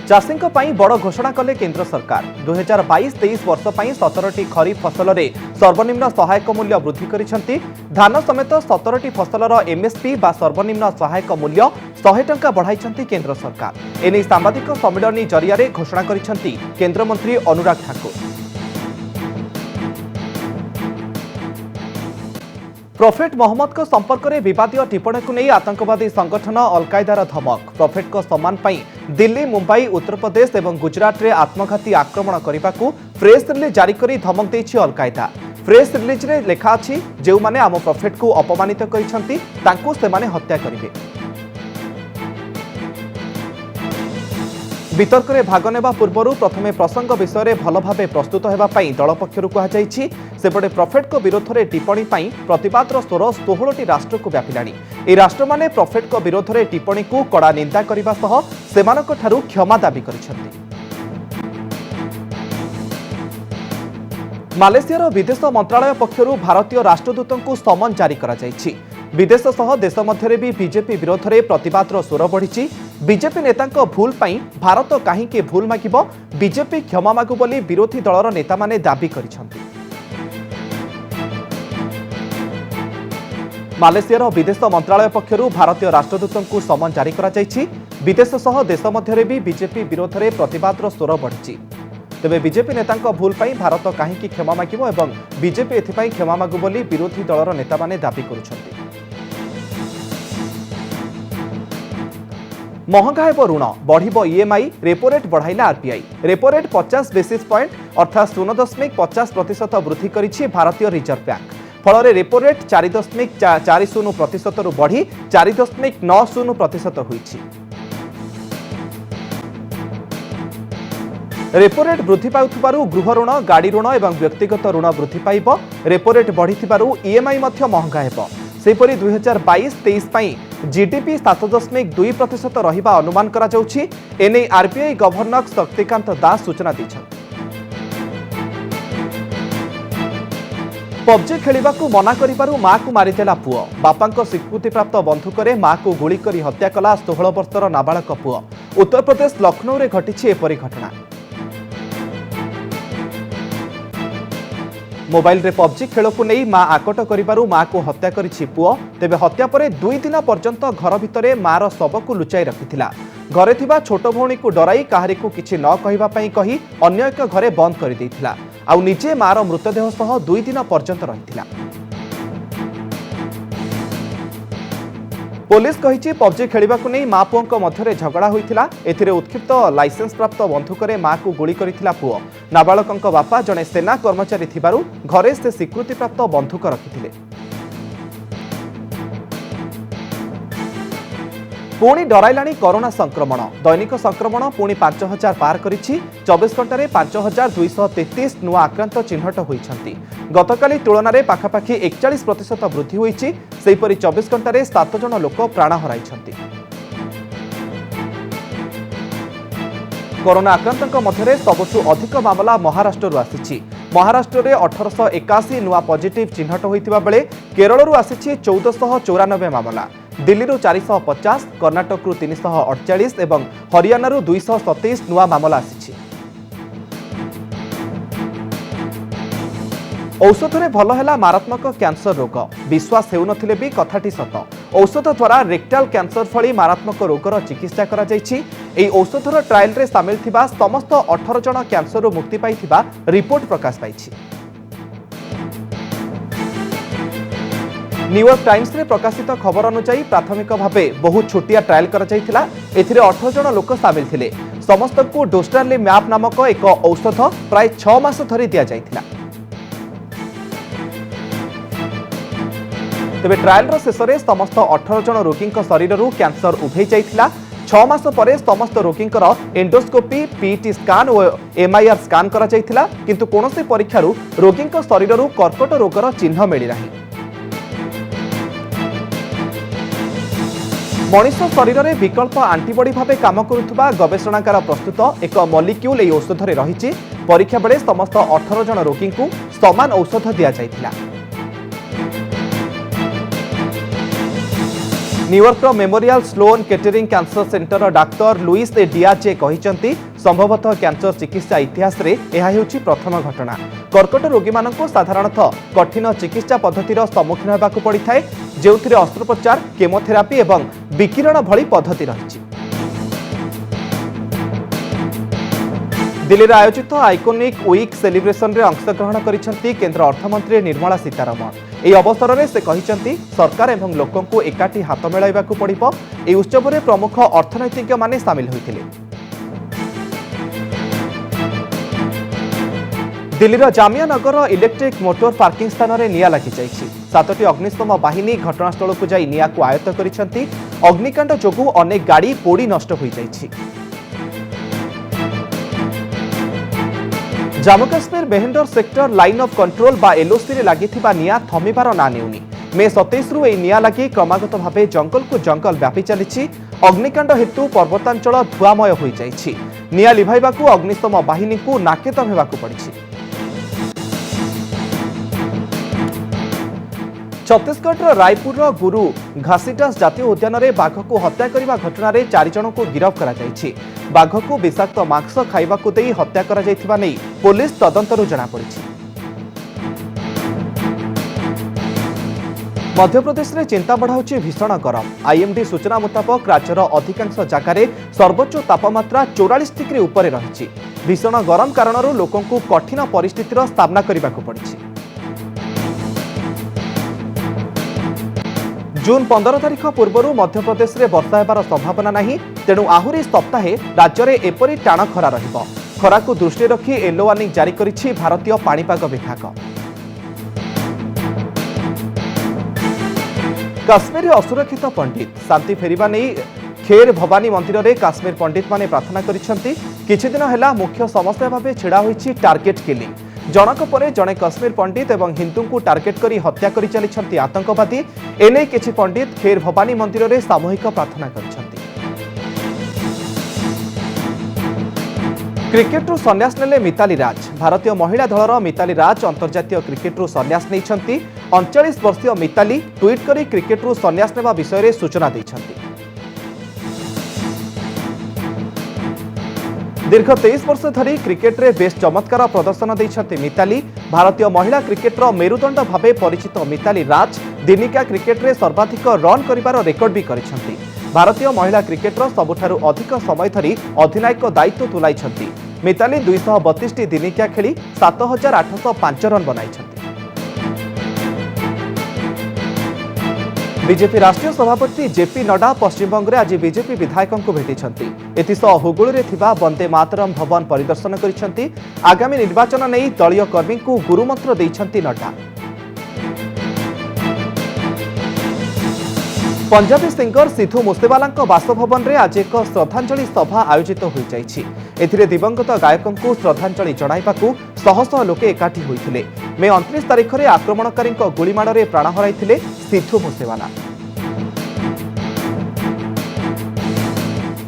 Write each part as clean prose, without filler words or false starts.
चाषी बड़ घोषणा कले केंद्र सरकार 2022-23 वर्ष 17टी खरीफ फसल में सर्वनिम्न सहायक मूल्य वृद्धि करिसेंती। धान समेत 17टी फसलर एमएसपी बा सर्वनिम्न सहायक मूल्य 100 टंका बढ़ाई केंद्र सरकार। एने सांबादिक सम्मेलन जरिया घोषणा करिसेंती केंद्र मंत्री अनुराग ठाकुर। प्रफेट मोहम्मद को संपर्क में विवादीय टिप्पणी को नहीं आतंकवादी संगठन अल कायदार धमक। प्रफेट को सम्मान पाई दिल्ली, मुंबई, उत्तर प्रदेश और गुजरात में आत्मघाती आक्रमण करने को प्रेस रिलीज जारी कर धमक देछि अल कायदा। प्रेस रिलीज रे लेखा अछि जो माने आम प्रफेट को अपमानित करिसेंती तांको सेमाने हत्या करिवे। वितर्क में भाग नेबा पूर्व प्रथमे प्रसंग विषय में भल भाव प्रस्तुत होगापाई दल पक्षर कहुई। सेपटे प्रफेट को विरोध में टिप्पणी पाई प्रतिवादर स्वर 16टी राष्ट्र को व्यापिलानी। ए राष्ट्र माने प्रफेट को विरोध में टिप्पणी को कड़ा निंदा करने सह सेमानक ठारू क्षमा दाबी करिसेंती। मालेशियार विदेश मंत्रालय पक्षर भारतीय राष्ट्रदूत को समन जारी करा जायछि। विदेश सह देश मध्य भी बीजेपी विरोध में प्रतिवादर स्वर बढ़ी। बीजेपी नेता भूल पाई भारत कहीं भूल मागिब, बीजेपी क्षमा मागु बोली विरोधी दलर नेता माने दाबी करिसेंती। मालेशियार विदेश मंत्रालय पक्षर भारतीय राष्ट्रदूत को समन जारी करा जायछि। विदेश सह देश मध्य भी बीजेपी विरोध में प्रतिवादर स्वर बढ़ी। तेबे बीजेपी नेता भूल पाई भारत कहीं क्षमा मागिब एवं बीजेपी एथिपाई क्षमा मागु बोली विरोधी दलर नेता माने दाबी करुछंती। महंगा हेब ऋण बढ़िबो ईएमआई, रेपो रेट बढ़ाइला RBI. Repo rate 50 basis point अर्थात 0.50% वृद्धि करिछि भारतीय रिजर्व बैंक। फल रेपो रेट 4.40% रु बढ़ी 4.90% होइछि। रेपो रेट वृद्धि पाउथिबारु गृह ऋण, गाड़ी ऋण और व्यक्तिगत ऋण वृद्धि पाइब। रेपो रेट बढ़िथिबारु ईएमआई मध्य महंगा हेब। सेपरि 2022-23 पई जीडीपी 7.2% रहिबा अनुमान करा जाउछि। एने आरबीआई गवर्नर शक्तिकांत दास सूचना दैछन्। पबजी खेलिबाकू मना करिबारु मां को मारिदेला पुओ। बापांको स्वीकृति प्राप्त बंधुकरे मां को गुली करी हत्या कला 16 वर्षर नाबालक पुओ। उत्तर प्रदेश लखनऊ रे घटिछि एपरि घटना। मोबाइल रे पबजी खेल को नहीं मां आकट करिबारु मां को हत्या करिछि पुओ। तेबे हत्या परे 2 दिन पर्यंत घर भितरे मार शव को लुचाई रखिथिला। घरे थिबा छोट भौणी को डराई काहारी को किछि न कहिबा पई कही अन्य एक घरे बंद करि दैथिला। आउ निजे मार मृतदेह सह 2 दिन पर्यंत रहिथिला। पुलिस कहिछि पबजी खेलिबा को नहीं मां पुओं मध्य झगड़ा होइथिला। एथिरे उत्क्षिप्त लाइसेंस प्राप्त बंधुकरे मां को गुली करिथिला पुओ। नाबालकंक बापा जने सेना कर्मचारी थिबारु घरे से स्वीकृति प्राप्त बंधुक रखिथिले। पुणी डराइलाणी कोरोना संक्रमण। दैनिक संक्रमण पुणी 5000 पार करिछि। 24 घंटे 5233 नुआ आक्रांत चिन्हट होइछंती। गतकाली तुलन में पाखापाखि 41% वृद्धि होइछि। सेहिपरि 24 घंटे 7 जन लोक प्राण हराइछंती। कोरोना आक्रांतों मध्य सबुठु अधिक मामला महाराष्ट्र आसी। महाराष्ट्र में 1881 नुआ पॉजिटिव चिन्हट होइतिबा बेले केरल आसी 1494 मामला। दिल्ली 450, कर्णाटक 348 और हरियाणा 227 नुआ मामला आसी। औषध रे भल है मारात्मक कैंसर रोग। विश्वास हेउनथिले भी कथाटी सत। औषध द्वारा रेक्टाल कैंसर भली मारात्मक रोगर चिकित्सा करा जायछि। एई औषधर ट्रायल रे सामिल थिबा समस्त 18 जन कैंसर मुक्ति पाइथिबा रिपोर्ट प्रकाश पाइछि। न्यूयॉर्क टाइम्स रे प्रकाशित खबर अनुसार प्राथमिक भावे बहुत छोटिया ट्रायल करा जायथिला। एथिरे 18 जन लोक सामिल थिले। समस्त को डोस्टारली मैप नामक एक औषध प्राय 6 मास धरि दिया जायथिला। तेबे ट्रायल शेष में समस्त 18 जन रोगी शरीर कैंसर उभे जाइथिला। 6 मास परे समस्त रोगी एंडोस्कोपी, पीटी स्कान और एमआईआर स्कान करा जाइथिला। किंतु कोनोसी परीक्षारु रोगी शरीर कर्कट रोगर चिन्ह मिली नाही। मनीष शरीर में विकल्प आंटीबॉडी भाव काम करुवा गवेषणागार प्रस्तुत एक मॉलिक्यूल ए औषध रे रही। परीक्षा बेले समस्त 18 जन रोगी को समान औषध दि जाइथिला। New York Memorial Sloan Kettering Cancer Center doctor Luis A Diaz कहते संभवतः कैंसर चिकित्सा इतिहास रे यह हेउची प्रथम घटना। कर्कट रोगी मानक साधारणतः कठिन चिकित्सा पद्धतिर सम्मुखीन होगाकू पड़िଥାଏ जेउथिरे अस्त्रोपचार केमोथेरापी एवं विकिरण भली पद्धति रही। दिल्ली में आयोजित आइकोनिक वीक सेलिब्रेशन रे अंशग्रहण करिसेंती केंद्र अर्थमंत्री निर्मला सीतारमण। यह अवसर में से कहिसेंती सरकार एवं लोकों को एकाठी हाथ मिलाइबाकू पड़िबो। ए उत्सव में प्रमुख अर्थनैतिक माने सामिल होइथिले। दिल्लीर Jamia Nagar electric motor parking स्थान में निया लगी जाइछि। 7टी अग्निशम बाहिनी घटनास्थल को जाई निया को आयत्त करिसेंती। अग्निकांड जोगु अनेक गाड़ी पोड़ी नष्ट हो जाइछि। Jammu Kashmir Mendhar sector line of control बा एलओसी रे लागिथिबा निया थमिबार ना नेउनी। मे 27 रु ए निया लगी क्रमागत भावे जंगल को जंगल व्यापी चलिछि। अग्निकांड हेतु पर्वतांचल धुआमय हो जाइछि। निया लिभाइबाकू अग्निशम बाहिनी को नाकेदम हेबाकू पड़िछि। छत्तीसगढ़ रायपुर गुरु घासीटास जातीय उद्यान में बाघ को हत्या करने घटना 4 जन को गिरफ्त कर बाघ को विषाक्त मांस खाइबाकू देई हत्या करा जायथिबा नै पुलिस तदंतरू जनापड़ी। मध्यप्रदेश में चिंता बढ़ाऊँ भीषण गरम। आईएमडी सूचना मुताबक राज्यर अधिकांश जगार सर्वोच्च तापमात्रा 44 डिग्री उपर रही। भीषण गरम कारण लोकों को कठिन परिस्थितिर सामना करने पड़ी। जून 15 तारिख पूर्व मध्यप्रदेश में वर्षा होबार संभावना नहीं। तेणु आहुरी सप्ताहे राज्य में एपरी टाण खरा रहिबो। खरा को दृष्टि रखी येलो वार्निंग जारी करिछि भारतीय पाणीपाग विभाग। काश्मीर असुरक्षित पंडित शांति फेरिबा नहीं खेर भवानी मंदिर में काश्मीर पंडित माने प्रार्थना करिसेंती। किछि दिन हेला मुख्य समस्या भावे छिड़ा होइछि टार्गेट किलिंग। जनक परे जड़े काश्मीर पंडित एवं हिंदू को टार्गेट करी हत्या करी चलिछंती आतंकवादी। एने किछि पंडित खेर भवानी मंदिर में सामूहिक प्रार्थना करिछंती। क्रिकेट्रु संन्यास नेले मिताली राज। भारतीय महिला दलर मिताली राज अंतर्जातीय क्रिकेट्रु संन्यास नेइछंती। 39 वर्षीय मिताली ट्वीट करी क्रिकेट्रु संन्यास नेबा विषय रे सूचना दैछंती। दीर्घ 23 वर्ष धरी क्रिकेट रे बेस चमत्कार प्रदर्शन देइछंती मिताली। भारतीय महिला क्रिकेटर मेरुदंड भावे परिचित मिताली राज दिनिका क्रिकेट रे सर्वाधिक रन करिवार रेकर्ड भी करिसेंती। भारतीय महिला क्रिकेटर सबुठारु अधिक समय धरी अधिनायक दायित्व तुलाइछंती। मिताली 232 दिनिका खेली 7805 रन बनाइछंती। बीजेपी राष्ट्रीय सभापति जेपी नड्डा पश्चिमबंग में आज बीजेपी विधायकों को भेटिछंती। एथिसह हुगुली रे थिबा वंदे मातरम भवन परिदर्शन करिछंती। आगामी निर्वाचन नहीं दलीय कर्मी को गुरुमंत्र देइछंती नड्डा। पंजाबी सिंगर सिद्धू मूसेवाला बासभवन में आज एक श्रद्धांजलि सभा आयोजित हो जाइछि। एथिरे दिवंगत गायकों को श्रद्धांजलि जणाइबाकू शह शह लोके एकाठी होइथिले। मे 29 तारिख में आक्रमणकारी गुलीमाड़ प्राण हराइथिले सिद्धू मूसेवाला।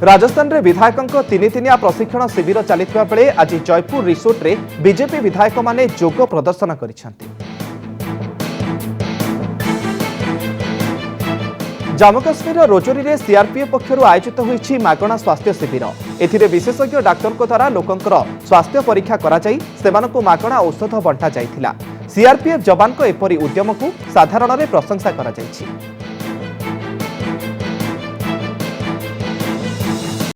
राजस्थान में विधायकों तीनिया प्रशिक्षण शिविर चलिथिबा बेले आज जयपुर रिसोर्ट रे बीजेपी विधायक माने जोग प्रदर्शन करिसेंती। जम्मू काश्मीर रोजोरी में सीआरपीएफ पक्षर आयोजित होइछि मागणा स्वास्थ्य शिविर। एथिरे विशेषज्ञ डाक्तर द्वारा लोकंकर स्वास्थ्य परीक्षा करा जाई सेमानकु मागणा औषध बंटा जाइथिला। सीआरपीएफ जवान को एपरी उद्यम को साधारण प्रशंसा करा जाइछि।